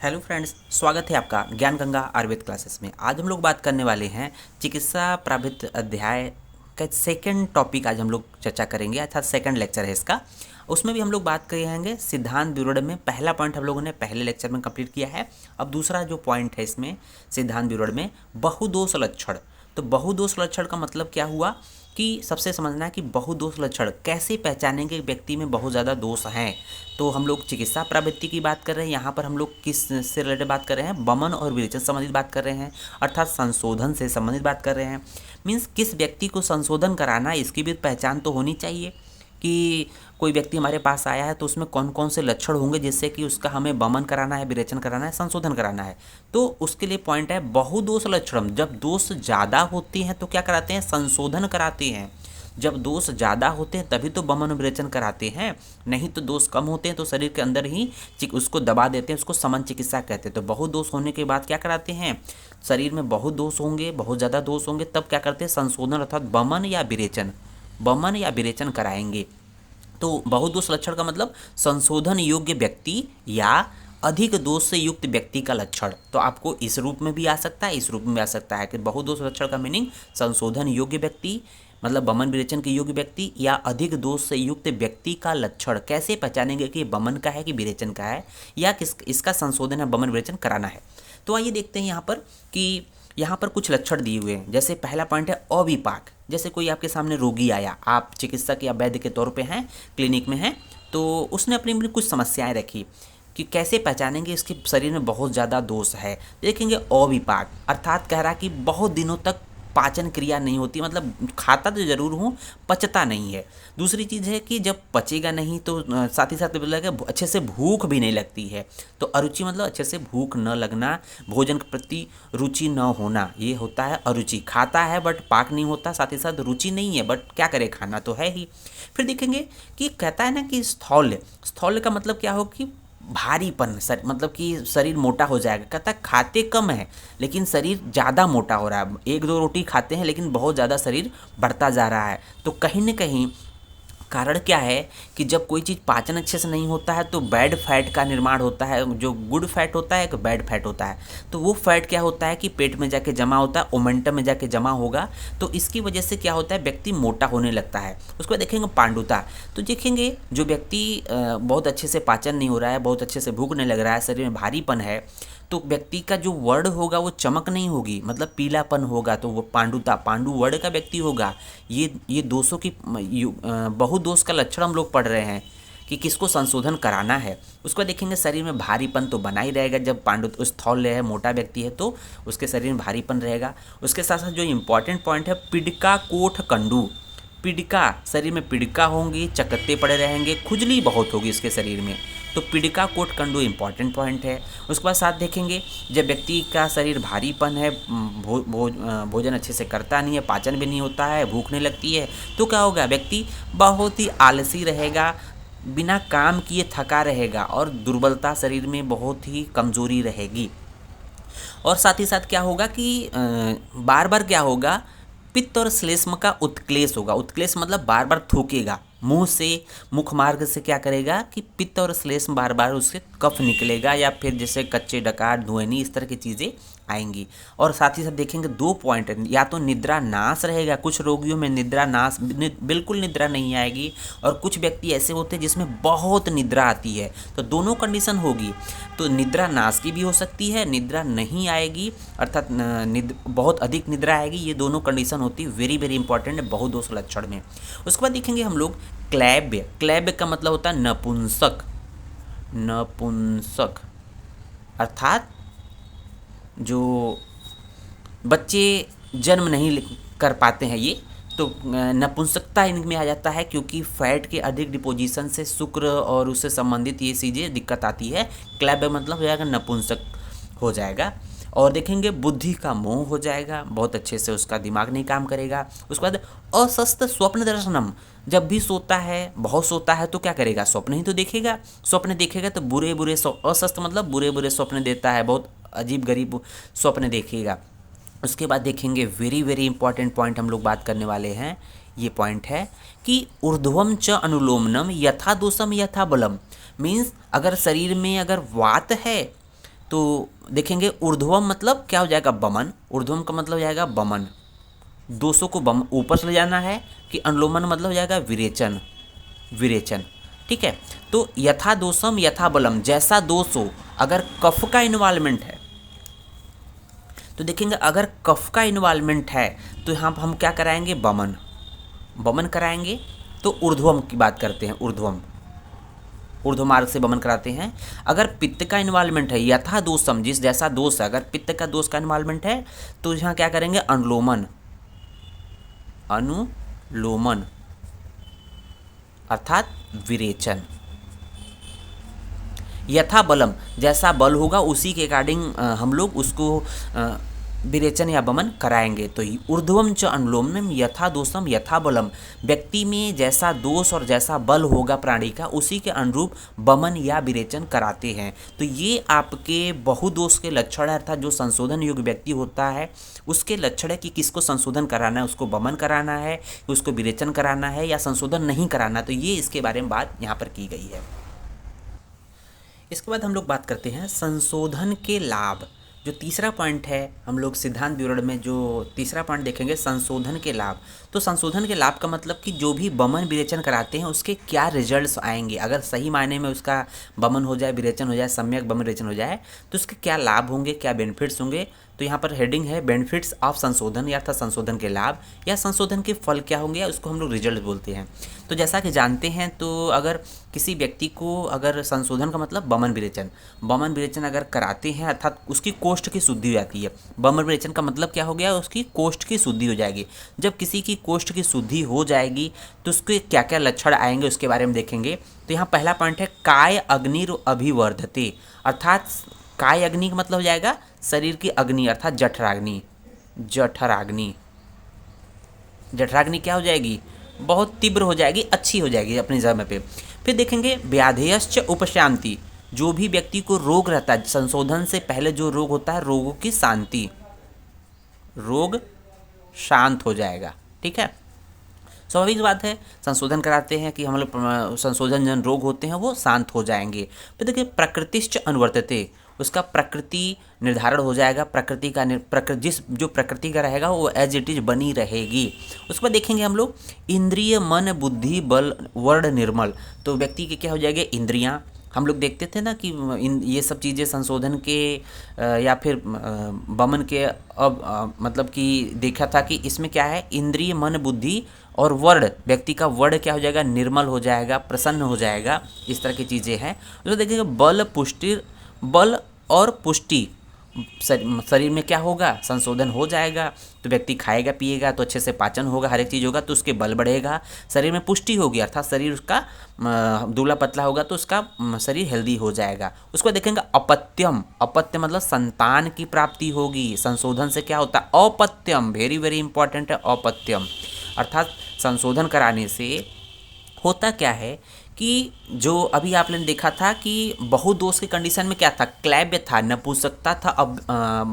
Hello friends, स्वागत है आपका ज्ञान गंगा आयुर्वेद क्लासेस में। आज हम लोग बात करने वाले हैं चिकित्सा प्रावृत्त अध्याय का सेकंड टॉपिक। आज हम लोग चर्चा करेंगे, अर्थात सेकंड लेक्चर है इसका। उसमें भी हम लोग बात करेंगे सिद्धांत विवरण में। पहला पॉइंट हम लोगों ने पहले लेक्चर में कंप्लीट किया है। अब दूसरा जो पॉइंट है इसमें सिद्धांत विवरण में, बहुदोष लक्षण। तो बहुदोष लक्षण का मतलब क्या हुआ कि सबसे समझना है कि बहुदोष लक्षण कैसे पहचानेंगे व्यक्ति में बहुत ज़्यादा दोष हैं। तो हम लोग चिकित्सा प्रवृत्ति की बात कर रहे हैं। यहाँ पर हम लोग किस से रिलेटेड बात कर रहे हैं? बमन और विरेचन से संबंधित बात कर रहे हैं, अर्थात संशोधन से संबंधित बात कर रहे हैं। मीन्स किस व्यक्ति को संशोधन कराना है, इसकी भी पहचान तो होनी चाहिए कि कोई व्यक्ति हमारे पास आया है तो उसमें कौन कौन से लक्षण होंगे जिससे कि उसका हमें बमन कराना है, विरेचन कराना है, संशोधन कराना है। तो उसके लिए पॉइंट है बहुदोष लक्षण। जब दोष ज़्यादा होते हैं तो क्या कराते हैं? संशोधन कराते हैं। जब दोष ज़्यादा होते हैं तभी तो बमन विरेचन कराते हैं, नहीं तो दोष कम होते हैं तो शरीर के अंदर ही उसको दबा देते हैं, उसको समन चिकित्सा कहते हैं। तो बहुत दोष होने के बाद क्या कराते हैं? शरीर में बहुत दोष होंगे, बहुत ज़्यादा दोष होंगे, तब क्या करते हैं? संशोधन अर्थात बमन या विरेचन कराएंगे। तो बहुदोष लक्षण का मतलब संशोधन योग्य व्यक्ति या अधिक दोष से युक्त व्यक्ति का लक्षण। तो आपको इस रूप में भी आ सकता है, इस रूप में भी आ सकता है कि बहुदोष लक्षण का मीनिंग संशोधन योग्य व्यक्ति, मतलब बमन विरेचन के योग्य व्यक्ति या अधिक दोष से युक्त व्यक्ति का लक्षण। कैसे पहचानेंगे कि बमन का है कि विरेचन का है, या किस इसका संशोधन या बमन विरेचन कराना है? तो आइए देखते हैं यहाँ पर कि यहाँ पर कुछ लक्षण दिए हुए हैं। जैसे पहला पॉइंट है अविपाक। जैसे कोई आपके सामने रोगी आया, आप चिकित्सक या वैद्य के तौर पे हैं, क्लिनिक में हैं, तो उसने अपनी अपनी कुछ समस्याएं रखी कि कैसे पहचानेंगे इसके शरीर में बहुत ज़्यादा दोष है। देखेंगे अविपाक, अर्थात कह रहा कि बहुत दिनों तक पाचन क्रिया नहीं होती, मतलब खाता तो ज़रूर हूँ, पचता नहीं है। दूसरी चीज़ है कि जब पचेगा नहीं तो साथ ही साथ अच्छे से भूख भी नहीं लगती है। तो अरुचि मतलब अच्छे से भूख न लगना, भोजन के प्रति रुचि न होना, ये होता है अरुचि। खाता है बट पाक नहीं होता, साथ ही साथ रुचि नहीं है, बट क्या करे, खाना तो है ही। फिर देखेंगे कि कहता है ना कि स्थौल्य का मतलब क्या हो कि भारीपन, मतलब कि शरीर मोटा हो जाएगा। कहता है खाते कम है लेकिन शरीर ज़्यादा मोटा हो रहा है। एक दो रोटी खाते हैं लेकिन बहुत ज़्यादा शरीर बढ़ता जा रहा है। तो कहीं न कहीं कारण क्या है कि जब कोई चीज़ पाचन अच्छे से नहीं होता है तो बैड फैट का निर्माण होता है। जो गुड फैट होता है, एक बैड फैट होता है। तो वो फैट क्या होता है कि पेट में जाके जमा होता है, ओमेंटम में जाके जमा होगा। तो इसकी वजह से क्या होता है, व्यक्ति मोटा होने लगता है। उसके बाद देखेंगे पांडुता। तो देखेंगे जो व्यक्ति बहुत अच्छे से पाचन नहीं हो रहा है, बहुत अच्छे से भूख नहीं लग रहा है, शरीर में भारीपन है, तो व्यक्ति का जो वर्ण होगा वो चमक नहीं होगी, मतलब पीलापन होगा, तो वो पांडु वर्ण का व्यक्ति होगा। ये दोषों की बहुदोष का लक्षण हम लोग पढ़ रहे हैं कि किसको संशोधन कराना है। उसको देखेंगे शरीर में भारीपन तो बना ही रहेगा। जब स्थौल्य है, मोटा व्यक्ति है, तो उसके शरीर में भारीपन रहेगा। उसके साथ साथ जो इम्पॉर्टेंट पॉइंट है, पिडका कोठ कंडू। पिडका, शरीर में पिडका होंगी, चकत्ते पड़े रहेंगे, खुजली बहुत होगी इसके शरीर में। तो पिडका कोट कंडू इंपॉर्टेंट पॉइंट है। उसके बाद साथ देखेंगे जब व्यक्ति का शरीर भारीपन है, भोजन अच्छे से करता नहीं है, पाचन भी नहीं होता है, भूख नहीं लगती है, तो क्या होगा, व्यक्ति बहुत ही आलसी रहेगा, बिना काम किए थका रहेगा और दुर्बलता शरीर में बहुत ही कमजोरी रहेगी। और साथ ही साथ क्या होगा कि बार बार क्या होगा, पित्त और श्लेष्म का उत्क्लेश होगा। उत्क्लेश मतलब बार बार थूकेगा, मुंह से, मुख मार्ग से क्या करेगा कि पित्त और श्लेष्म बार बार उससे कफ निकलेगा, या फिर जैसे कच्चे डकार, धुएनी, इस तरह की चीज़ें आएंगी। और साथ ही साथ देखेंगे दो पॉइंट है, या तो निद्रा नाश रहेगा, कुछ रोगियों में निद्रा नाश, बिल्कुल निद्रा नहीं आएगी, और कुछ व्यक्ति ऐसे होते हैं जिसमें बहुत निद्रा आती है। तो दोनों कंडीशन होगी। तो निद्रा नाश की भी हो सकती है, निद्रा नहीं आएगी अर्थात बहुत अधिक निद्रा आएगी, ये दोनों कंडीशन होती है। वेरी वेरी इंपॉर्टेंट है बहुदोष लक्षण में। उसके बाद देखेंगे हम लोग क्लैब्य। क्लैब्य का मतलब होता है नपुंसक, अर्थात जो बच्चे जन्म नहीं कर पाते हैं, ये तो नपुंसकता इनमें आ जाता है, क्योंकि फैट के अधिक डिपोजिशन से शुक्र और उससे संबंधित ये चीज़ें दिक्कत आती है। क्लैब्य मतलब हो जाएगा नपुंसक हो जाएगा। और देखेंगे बुद्धि का मोह हो जाएगा, बहुत अच्छे से उसका दिमाग नहीं काम करेगा। उसके बाद अस्वस्थ स्वप्न दर्शनम, जब भी सोता है, बहुत सोता है, तो क्या करेगा, स्वप्न ही तो देखेगा। स्वप्न देखेगा तो बुरे बुरे अस्वस्थ मतलब बुरे बुरे स्वप्न देता है, बहुत अजीब गरीब स्वप्न देखेगा। उसके बाद देखेंगे वेरी वेरी इंपॉर्टेंट पॉइंट हम लोग बात करने वाले हैं, ये पॉइंट है कि ऊर्ध्वम च अनुलोमनम यथा दोषम यथा बलम। मीन्स अगर शरीर में अगर वात है तो देखेंगे ऊर्ध्वम मतलब क्या हो जाएगा, बमन। ऊर्ध्वम का मतलब हो जाएगा बमन, 200 को बम ऊपर से ले जाना है। कि अनुलोमन मतलब हो जाएगा विरेचन, विरेचन। ठीक है। तो यथा दोषम यथा बलम, जैसा दोष हो, अगर कफ का इन्वॉल्वमेंट है तो देखेंगे अगर कफ का इन्वॉल्वमेंट है तो यहाँ पर हम क्या कराएंगे, बमन, बमन कराएंगे। तो ऊर्ध्वम की बात करते हैं, ऊर्ध्वम, ऊर्ध्व मार्ग से बमन कराते हैं। अगर पित्त का इन्वॉल्वमेंट है, यथा दोषम, जिस जैसा दोष है, अगर पित्त का दोष का इन्वॉल्वमेंट है तो यहाँ क्या करेंगे, अनुलोमन, अनुलोमन अर्थात विरेचन। यथा बलम, जैसा बल होगा उसी के अकॉर्डिंग हम लोग उसको विरेचन या बमन कराएंगे। तो ऊर्ध्वम च अनुलोमनम यथा दोषम यथा बलम, व्यक्ति में जैसा दोष और जैसा बल होगा प्राणी का उसी के अनुरूप बमन या विरेचन कराते हैं। तो ये आपके बहुदोष के लक्षण है, अर्थात जो संशोधन योग्य व्यक्ति होता है उसके लक्षण है कि किसको संशोधन कराना है, उसको बमन कराना है, उसको विरेचन कराना है या संशोधन नहीं कराना। तो ये इसके बारे में बात यहाँ पर की गई है। इसके बाद हम लोग बात करते हैं संशोधन के लाभ। जो तीसरा पॉइंट है, हम लोग सिद्धांत विवरण में जो तीसरा पॉइंट देखेंगे, संशोधन के लाभ। तो संशोधन के लाभ का मतलब कि जो भी बमन विरेचन कराते हैं उसके क्या रिजल्ट्स आएंगे। अगर सही मायने में उसका बमन हो जाए, विरेचन हो जाए, सम्यक बमन विरेचन हो जाए तो उसके क्या लाभ होंगे, क्या बेनिफिट्स होंगे। तो यहाँ पर हेडिंग है बेनिफिट्स ऑफ संशोधन, या अर्थात संशोधन के लाभ या संशोधन के फल क्या होंगे, या उसको हम लोग रिजल्ट बोलते हैं। तो जैसा कि जानते हैं, तो अगर किसी व्यक्ति को, अगर संशोधन का मतलब बमन विरेचन, बमन विरेचन अगर कराते हैं अर्थात उसकी कोष्ठ की शुद्धि हो जाती है। बमन विरेचन का मतलब क्या हो गया, उसकी कोष्ठ की शुद्धि हो जाएगी। जब किसी की कोष्ठ की शुद्धि हो जाएगी तो उसके क्या क्या लक्षण आएंगे उसके बारे में देखेंगे। तो यहाँ पहला पॉइंट है काय अग्नि अभिवर्धते, अर्थात काय अग्नि का मतलब हो जाएगा शरीर की अग्नि, अर्थात जठराग्नि, जठराग्नि, जठराग्नि क्या हो जाएगी, बहुत तीव्र हो जाएगी, अच्छी हो जाएगी अपनी जगह पे। फिर देखेंगे व्याधेयश्च उपशांति, जो भी व्यक्ति को रोग रहता है, संशोधन से पहले जो रोग होता है, रोगों की शांति, रोग शांत हो जाएगा। ठीक है, स्वाभाविक बात है, संशोधन कराते हैं कि हम लोग संशोधन जन रोग होते हैं वो शांत हो जाएंगे। फिर देखिए प्रकृतिश्च अनुवर्तते, उसका प्रकृति निर्धारण हो जाएगा, प्रकृति का जिस जो प्रकृति का रहेगा वो एज इट इज बनी रहेगी। उसके बाद देखेंगे हम लोग इंद्रिय मन बुद्धि बल वर्ण निर्मल, तो व्यक्ति के क्या हो जाएगा, इंद्रियां। हम लोग देखते थे ना कि ये सब चीज़ें संशोधन के या फिर बमन के अब मतलब कि देखा था कि इसमें क्या है, इंद्रिय मन बुद्धि और वर्ण, व्यक्ति का वर्ण क्या हो जाएगा, निर्मल हो जाएगा, प्रसन्न हो जाएगा, इस तरह की चीज़ें हैं। तो देखिएगा बल पुष्टि, बल और पुष्टि, शरीर में क्या होगा, संशोधन हो जाएगा। तो व्यक्ति खाएगा पिएगा तो अच्छे से पाचन होगा, हर एक चीज़ होगा तो उसके बल बढ़ेगा, शरीर में पुष्टि होगी, अर्थात शरीर उसका दुबला पतला होगा तो उसका शरीर हेल्दी हो जाएगा। उसको देखेंगे अपत्यम, अपत्य मतलब संतान की प्राप्ति होगी। संशोधन से क्या होता है, अपत्यम, वेरी वेरी इंपॉर्टेंट है अपत्यम, अर्थात संशोधन कराने से होता क्या है कि जो अभी आपने देखा था कि बहुदोष की कंडीशन में क्या था, क्लैब्य था, नपुंसकता था। अब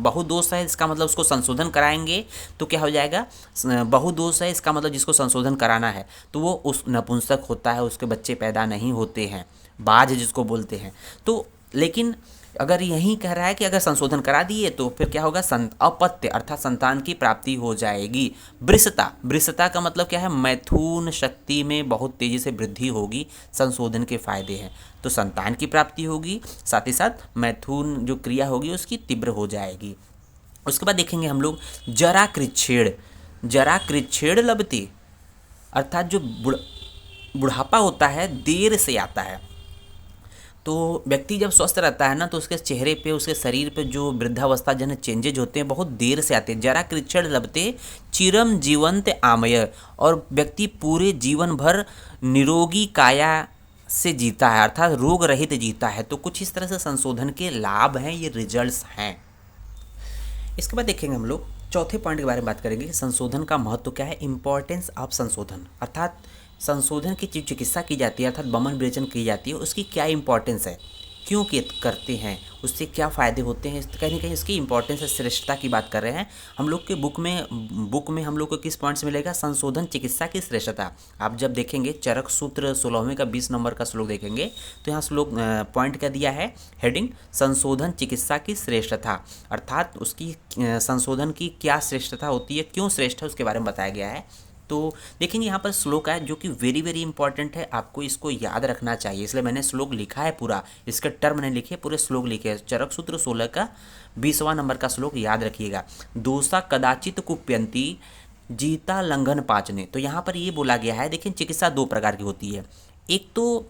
बहुदोष है, इसका मतलब उसको संशोधन कराएंगे तो क्या हो जाएगा, बहुदोष है, इसका मतलब जिसको संशोधन कराना है तो वो उस नपुंसक होता है, उसके बच्चे पैदा नहीं होते हैं, बाज जिसको बोलते हैं। तो लेकिन अगर यही कह रहा है कि अगर संशोधन करा दिए तो फिर क्या होगा, अपत्य अर्थात संतान की प्राप्ति हो जाएगी। वृषता, वृषता का मतलब क्या है, मैथुन शक्ति में बहुत तेजी से वृद्धि होगी, संशोधन के फायदे हैं। तो संतान की प्राप्ति होगी, साथ ही साथ मैथुन जो क्रिया होगी उसकी तीव्र हो जाएगी। उसके बाद देखेंगे हम लोग जरा कृच्छेड़, जरा कृच्छेड़ लभते, अर्थात जो बुढ़ापा होता है देर से आता है। तो व्यक्ति जब स्वस्थ रहता है ना तो उसके चेहरे पे, उसके शरीर पे जो वृद्धावस्था जन चेंजेज होते हैं बहुत देर से आते हैं। जरा कृच्छण लभते चिरम जीवंत आमय, और व्यक्ति पूरे जीवन भर निरोगी काया से जीता है, अर्थात रोग रहित जीता है। तो कुछ इस तरह से संशोधन के लाभ हैं, ये रिजल्ट्स हैं। इसके बाद देखेंगे हम लोग चौथे पॉइंट के बारे में बात करेंगे कि संशोधन का महत्व क्या है, इंपॉर्टेंस ऑफ संशोधन, अर्थात संशोधन की जो चिकित्सा की जाती है अर्थात बमन विरेचन की जाती है उसकी क्या इंपॉर्टेंस है। क्यों करते हैं, उससे क्या फ़ायदे होते हैं, कहीं ना कहीं इसकी इंपॉर्टेंस है, श्रेष्ठता की बात कर रहे हैं हम लोग के बुक में हम लोग को किस पॉइंट से मिलेगा, संशोधन चिकित्सा की श्रेष्ठता। आप जब देखेंगे चरक सूत्र 16वें का 20 नंबर का श्लोक देखेंगे तो यहाँ श्लोक पॉइंट क्या दिया है, हेडिंग संशोधन चिकित्सा की श्रेष्ठता, अर्थात उसकी संशोधन की क्या श्रेष्ठता होती है, क्यों श्रेष्ठ है, उसके बारे में बताया गया है। तो देखेंगे यहाँ पर श्लोक है जो कि वेरी वेरी इंपॉर्टेंट है, आपको इसको याद रखना चाहिए, इसलिए मैंने श्लोक लिखा है पूरा, इसके टर्म नहीं लिखे, पूरे श्लोक लिखे हैं। चरक सूत्र 16 का 20वां नंबर का श्लोक याद रखिएगा। दोषा कदाचित कुप्यंती जीता लंघन पाचने। तो यहाँ पर ये बोला गया है, देखिए चिकित्सा दो प्रकार की होती है, एक तो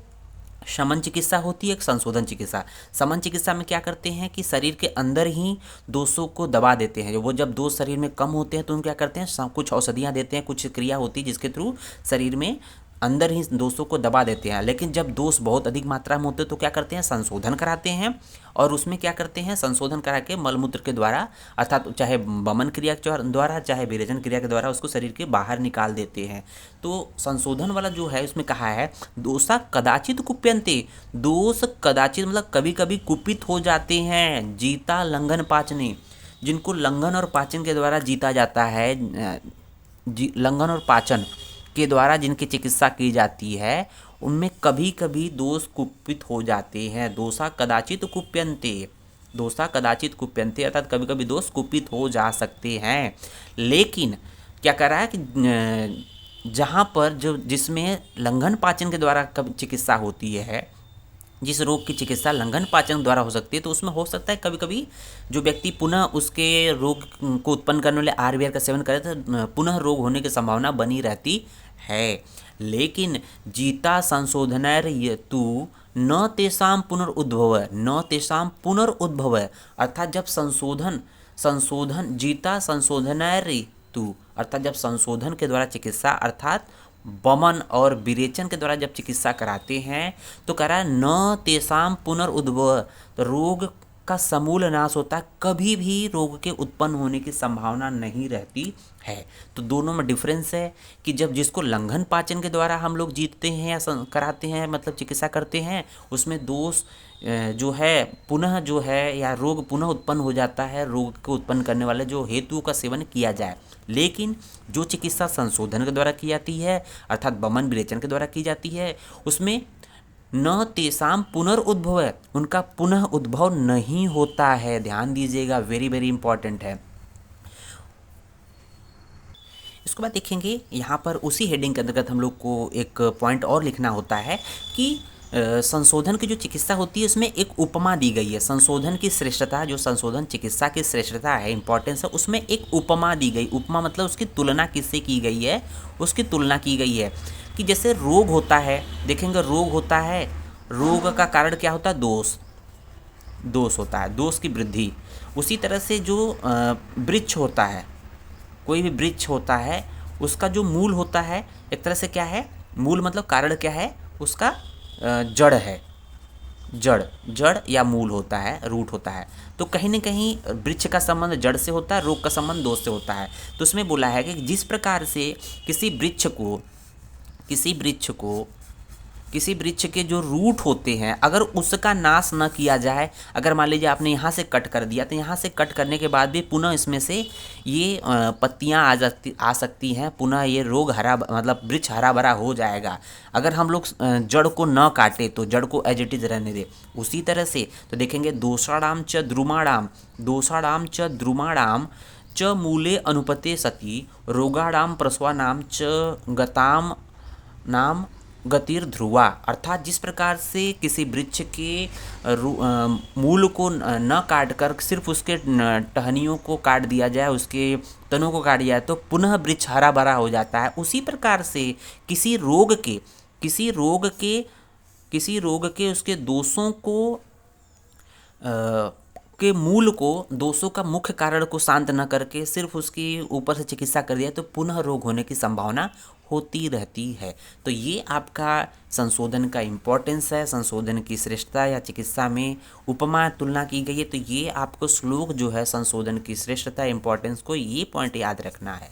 शमन चिकित्सा होती है, एक संशोधन चिकित्सा। शमन चिकित्सा में क्या करते हैं कि शरीर के अंदर ही दोषों को दबा देते हैं, वो जब दोष शरीर में कम होते हैं तो उन क्या करते हैं, कुछ औषधियाँ देते हैं, कुछ क्रिया होती है जिसके थ्रू शरीर में अंदर ही दोषों को दबा देते हैं। लेकिन जब दोष बहुत अधिक मात्रा में होते हैं तो क्या करते हैं, संशोधन कराते हैं, और उसमें क्या करते हैं, संशोधन करा के मलमूत्र के द्वारा, अर्थात चाहे वमन क्रिया के द्वारा चाहे विरेचन क्रिया के द्वारा उसको शरीर के बाहर निकाल देते हैं। तो संशोधन वाला जो है उसमें कहा है दोषा कदाचित कुप्यन्ते, दोष कदाचित मतलब कभी कभी कुपित हो जाते हैं, जीता लंघन पाचने, जिनको लंघन और पाचन के द्वारा जीता जाता है, लंघन और पाचन के द्वारा जिनकी चिकित्सा की जाती है उनमें कभी कभी दोष कुपित हो जाते हैं। दोषा कदाचित कुप्यन्ते, दोषा कदाचित कुप्यन्ते अर्थात कभी कभी दोष कुपित हो जा सकते हैं। लेकिन क्या कर रहा है कि जहाँ पर जो जिसमें लंघन पाचन के द्वारा कभी चिकित्सा होती है, जिस रोग की चिकित्सा लंघन पाचन द्वारा हो सकती है, तो उसमें हो सकता है कभी कभी जो व्यक्ति पुनः उसके रोग को उत्पन्न करने वाले आर का सेवन करे तो पुनः रोग होने की संभावना बनी रहती है। लेकिन जीता संशोधनैर तू न तेषां पुनरुद्भव, न तेषां पुनरुद्भव, अर्थात जब संशोधन जीता संशोधनैर तू, अर्थात जब संशोधन के द्वारा चिकित्सा अर्थात वमन और विरेचन के द्वारा जब चिकित्सा कराते हैं तो कह रहा है न तेषां पुनरुद्भव, तो रोग का समूल नाश होता है, कभी भी रोग के उत्पन्न होने की संभावना नहीं रहती है। तो दोनों में डिफरेंस है कि जब जिसको लंघन पाचन के द्वारा हम लोग जीतते हैं या कराते हैं मतलब चिकित्सा करते हैं, उसमें दोष जो है पुनः जो है या रोग पुनः उत्पन्न हो जाता है, रोग को उत्पन्न करने वाले जो हेतुओं का सेवन किया जाए। लेकिन जो चिकित्सा संशोधन के द्वारा की जाती है अर्थात वमन विरेचन के द्वारा की जाती है, उसमें न तेषां पुनरुद्भव है, उनका पुनः उद्भव नहीं होता है। ध्यान दीजिएगा, वेरी वेरी इंपॉर्टेंट है। इसके बाद देखेंगे यहाँ पर उसी हेडिंग के अंतर्गत हम लोग को एक पॉइंट और लिखना होता है कि संशोधन की जो चिकित्सा होती है उसमें एक उपमा दी गई है। संशोधन की श्रेष्ठता, जो संशोधन चिकित्सा की श्रेष्ठता है, इंपॉर्टेंस है, उसमें एक उपमा दी गई। उपमा मतलब उसकी तुलना किससे की गई है, उसकी तुलना की गई है कि जैसे रोग होता है, देखेंगे रोग होता है, रोग का कारण क्या होता है, दोष होता है, दोष की वृद्धि। उसी तरह से जो वृक्ष होता है, कोई भी वृक्ष होता है, उसका जो मूल होता है एक तरह से क्या है, मूल मतलब कारण क्या है, उसका जड़ है, जड़ या मूल होता है, रूट होता है। तो कहीं ना कहीं वृक्ष का संबंध जड़ से होता है, रोग का संबंध दोष से होता है। तो उसमें बोला है कि जिस प्रकार से किसी वृक्ष के जो रूट होते हैं अगर उसका नाश न किया जाए, अगर मान लीजिए आपने यहाँ से कट कर दिया तो यहाँ से कट करने के बाद भी पुनः इसमें से ये पत्तियाँ आ सकती हैं, पुनः ये रोग मतलब वृक्ष हरा भरा हो जाएगा अगर हम लोग जड़ को न काटे तो, जड़ को एज इट इज रहने दे। उसी तरह से तो देखेंगे दोषाणाम च द्रुमाणाम च मूले अनुपते सति रोगाणाम प्रसवानाम च गताम नाम गतिर ध्रुवा, अर्थात जिस प्रकार से किसी वृक्ष के मूल को न काट कर सिर्फ उसके टहनियों को काट दिया जाए, उसके तनों को काट दिया जाए तो पुनः वृक्ष हरा भरा हो जाता है। उसी प्रकार से किसी रोग के उसके दोषों को के मूल को, दोषों का मुख्य कारण को शांत न करके सिर्फ उसकी ऊपर से चिकित्सा कर दिया तो पुनः रोग होने की संभावना होती रहती है। तो ये आपका संशोधन का इम्पोर्टेंस है, संशोधन की श्रेष्ठता या चिकित्सा में उपमा तुलना की गई है। तो ये आपको श्लोक जो है संशोधन की श्रेष्ठता इम्पोर्टेंस को ये पॉइंट याद रखना है।